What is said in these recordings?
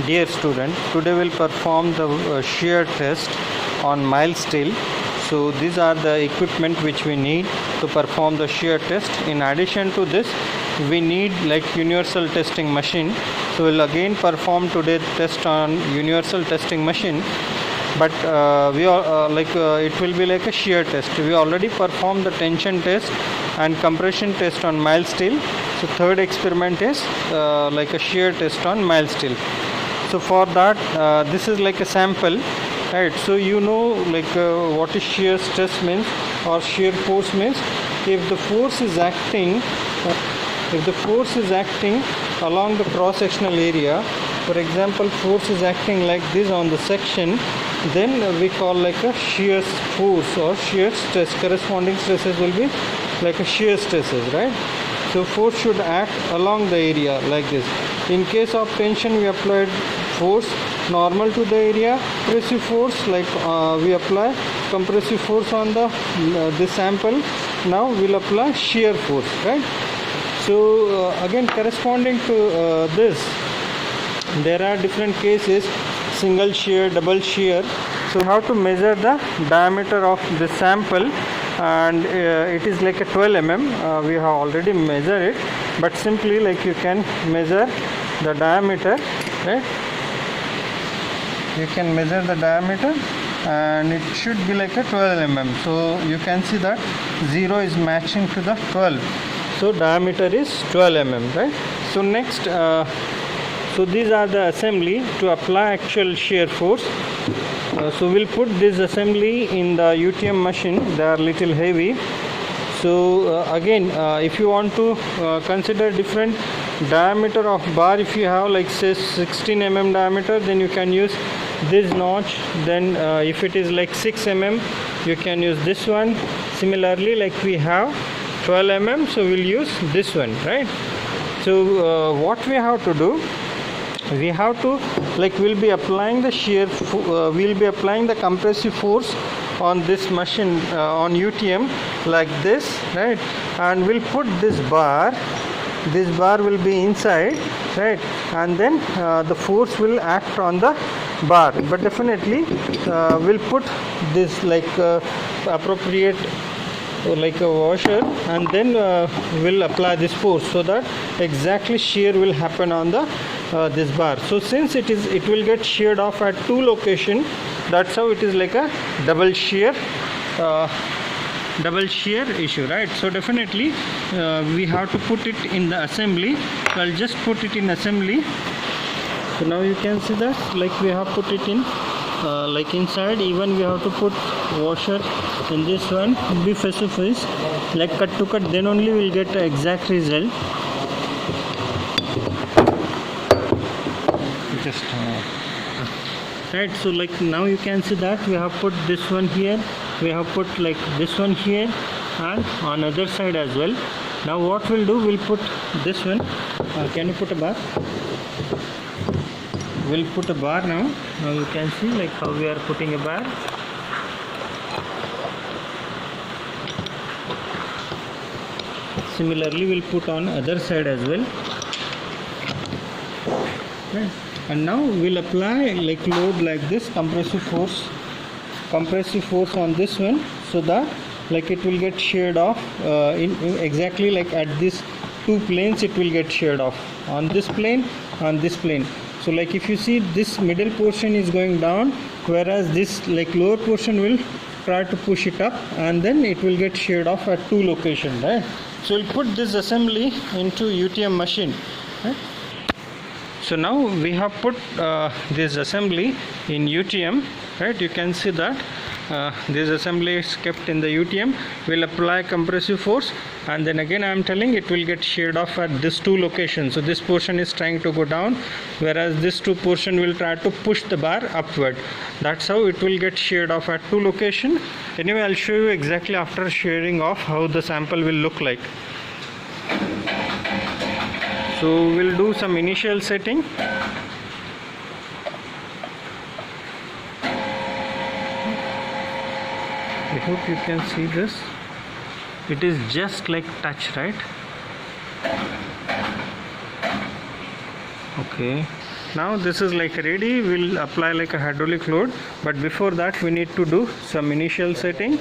Dear student, today we'll perform the shear test on mild steel. So these are the equipment which we need to perform the shear test. In addition to this, we need like universal testing machine. So we'll again perform today test on universal testing machine, but it will be like a shear test. We already performed the tension test and compression test on mild steel. So third experiment is like a shear test on mild steel. So for that, this is like a sample, right? So you know like what is shear stress means or shear force means. If the force is acting along the cross sectional area, for example force is acting like this on the section, then we call like a shear force or shear stress. Corresponding stresses will be like a shear stresses, right? So force should act along the area like this. In case of tension, we applied force normal to the area. Compressive force, like we apply compressive force on the this sample. Now we'll apply shear force, right? So again, corresponding to this, there are different cases: single shear, double shear. So we have to measure the diameter of the sample, and it is like a 12 mm. We have already measured it, but simply like you can measure the diameter, right? You can measure the diameter and it should be like a 12 mm. So you can see that 0 is matching to the 12. So diameter is 12 mm, right? So next, so these are the assembly to apply actual shear force. So we'll put this assembly in the UTM machine. They are little heavy. So again, if you want to consider different diameter of bar, if you have like say 16 mm diameter, then you can use this notch. Then if it is like 6 mm, you can use this one. Similarly, like we have 12 mm, so we'll use this one, right? So what we have to do, we have to like we'll be applying the we'll be applying the compressive force on this machine on UTM like this, right? And we'll put this bar will be inside, right? And then the force will act on the bar, but definitely we'll put this like appropriate like a washer, and then we'll apply this force so that exactly shear will happen on the this bar. So since it will get sheared off at two locations, that's how it is like a double shear issue, right? So definitely we have to put it in the assembly. So I'll just put it in assembly. So now you can see that like we have put it in like inside. Even we have to put washer in this one, be face to face, like cut to cut, then only we'll get the exact result. Just right. So like now you can see that we have put this one here, we have put like this one here, and on other side as well. Now what we'll do, we'll put this one. Can you put a bar? We'll put a bar now. Now you can see like how we are putting a bar. Similarly, we'll put on other side as well. Okay. And now we'll apply like load like this, compressive force on this one, so that like it will get sheared off in exactly like at these two planes. It will get sheared off on this plane, on this plane. So like if you see, this middle portion is going down, whereas this like lower portion will try to push it up, and then it will get sheared off at two locations, right? So we'll put this assembly into UTM machine, right? So now we have put this assembly in UTM, right? You can see that this assembly is kept in the UTM. We'll apply compressive force, and then again I am telling it will get sheared off at these two locations. So this portion is trying to go down, whereas this two portion will try to push the bar upward. That's how it will get sheared off at two locations. Anyway, I'll show you exactly after shearing off how the sample will look like. So we'll do some initial setting. I hope you can see this. It is just like touch, right? Okay. Now this is like ready. We'll apply like a hydraulic load, but before that we need to do some initial setting.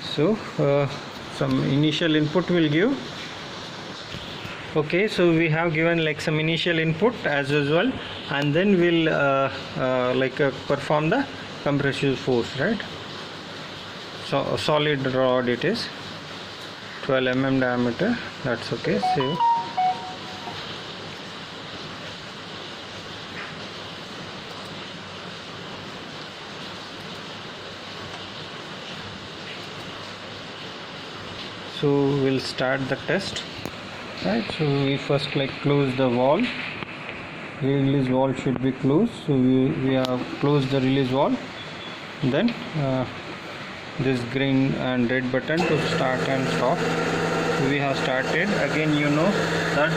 So some initial input will give. Okay, so we have given like some initial input as usual, and then we'll perform the compressive force, right? So a solid rod it is, 12 mm diameter, that's okay. Save. So we'll start the test. Right, so we first like close the valve. Release valve should be closed, so we have closed the release valve. Then this green and red button to start and stop. So we have started. Again, you know that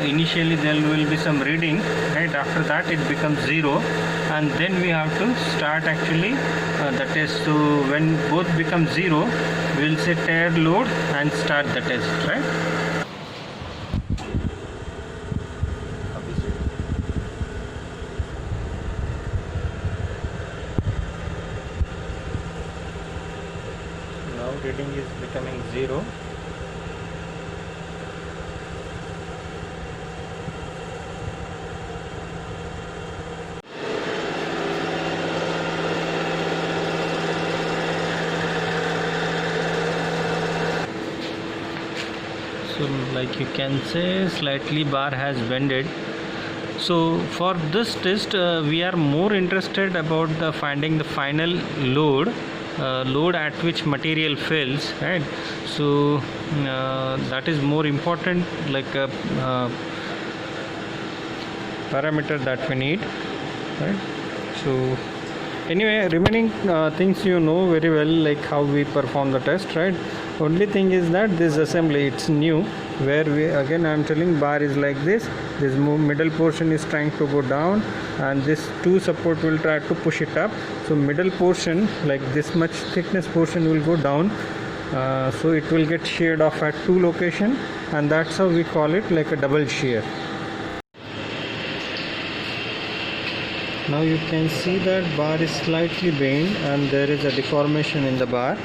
initially there will be some reading, right? After that it becomes 0, and then we have to start actually the test. So when both become 0, we will say tear load and start the test, right? Now reading is becoming 0. So like you can say slightly bar has bended. So for this test we are more interested about the finding the final load, load at which material fails, right? So that is more important, like a parameter that we need, right? So anyway, remaining things you know very well, like how we perform the test, right? Only thing is that this assembly, it's new, where we again I am telling bar is like this middle portion is trying to go down, and this two support will try to push it up. So middle portion, like this much thickness portion, will go down, so it will get sheared off at two location, and that's how we call it like a double shear. Now you can see that bar is slightly bent and there is a deformation in the bar,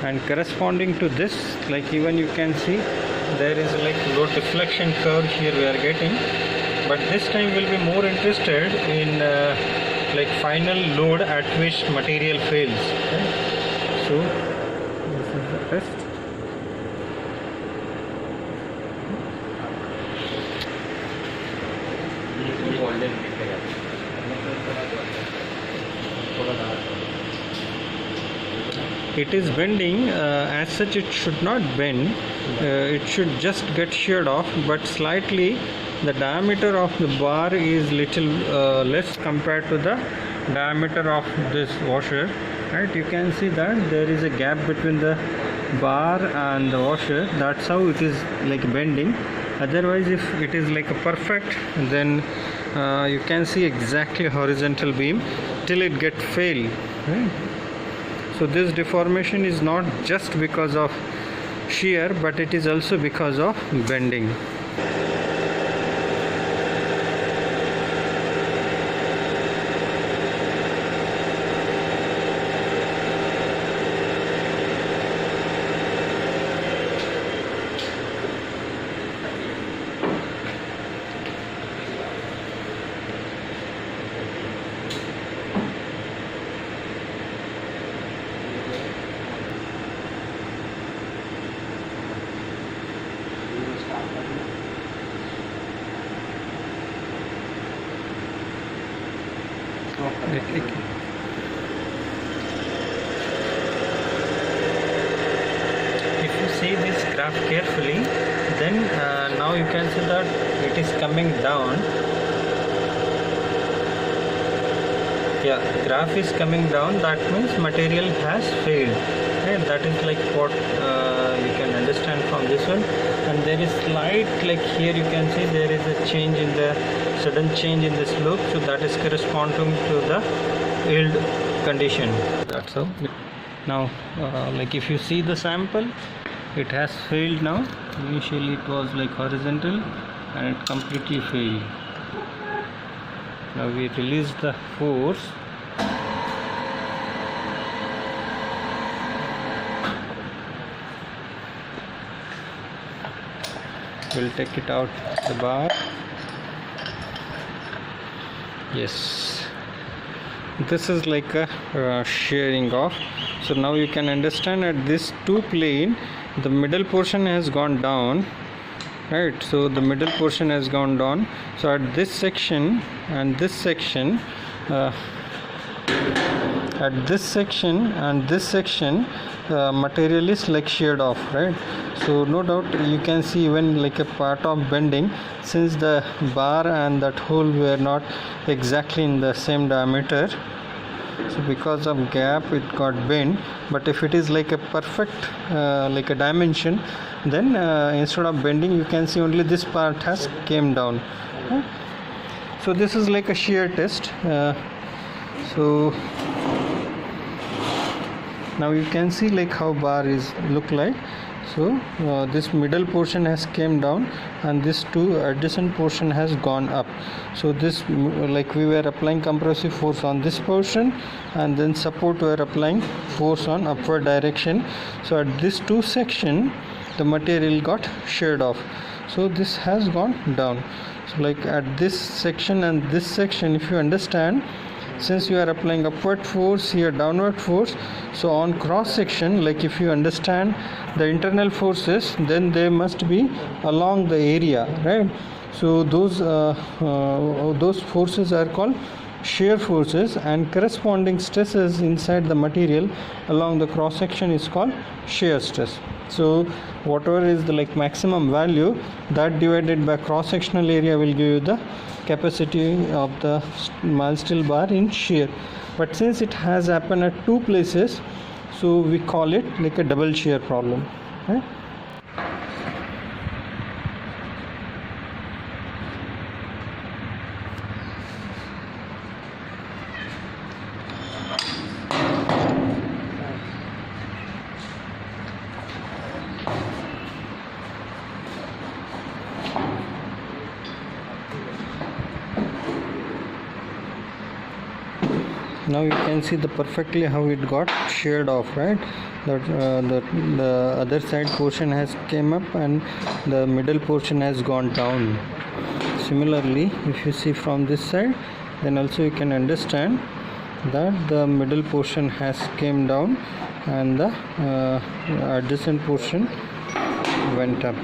and corresponding to this, like even you can see there is like load deflection curve here we are getting, but this time we'll be more interested in like final load at which material fails, right? So this is the test. It is bending, as such it should not bend, it should just get sheared off, but slightly the diameter of the bar is little less compared to the diameter of this washer, right? You can see that there is a gap between the bar and the washer, that's how it is like bending. Otherwise if it is like a perfect, then you can see exactly horizontal beam till it get fail, right? So this deformation is not just because of shear, but it is also because of bending. If you see this graph carefully, then now you can see that it is coming down. Yeah, the graph is coming down, that means material has failed, and that is like what you can understand from this one. And there is slight, like here you can see there is a change in the sudden change in the slope, so that is corresponding to the yield condition. That's how. Now like if you see the sample, it has failed now. Initially it was like horizontal and it completely failed. Now we release the force. We'll take it out the bar. Yes, this is like a shearing off. So now you can understand at this two plane the middle portion has gone down, right? So the middle portion has gone down. So at this section and this section, at this section and this section, material is like sheared off, right? So no doubt you can see even like a part of bending, since the bar and that hole were not exactly in the same diameter. So because of gap it got bent. But if it is like a perfect like a dimension, then instead of bending you can see only this part has came down. So this is like a shear test. So now you can see like how bar is look like. So this middle portion has came down and this two adjacent portion has gone up. So this like we were applying compressive force on this portion, and then support we are applying force on upward direction. So at this two section the material got sheared off, so this has gone down. So like at this section and this section, if you understand, since you are applying upward force here, downward force, so on cross section, like if you understand the internal forces, then they must be along the area, right? So those forces are called shear forces, and corresponding stresses inside the material along the cross section is called shear stress. So whatever is the like maximum value, that divided by cross sectional area will give you the capacity of the mild steel bar in shear. But since it has happened at two places, so we call it like a double shear problem, right? Now you can see the perfectly how it got sheared off, right? That the other side portion has came up and the middle portion has gone down. Similarly, if you see from this side, then also you can understand that the middle portion has came down and the adjacent portion went up.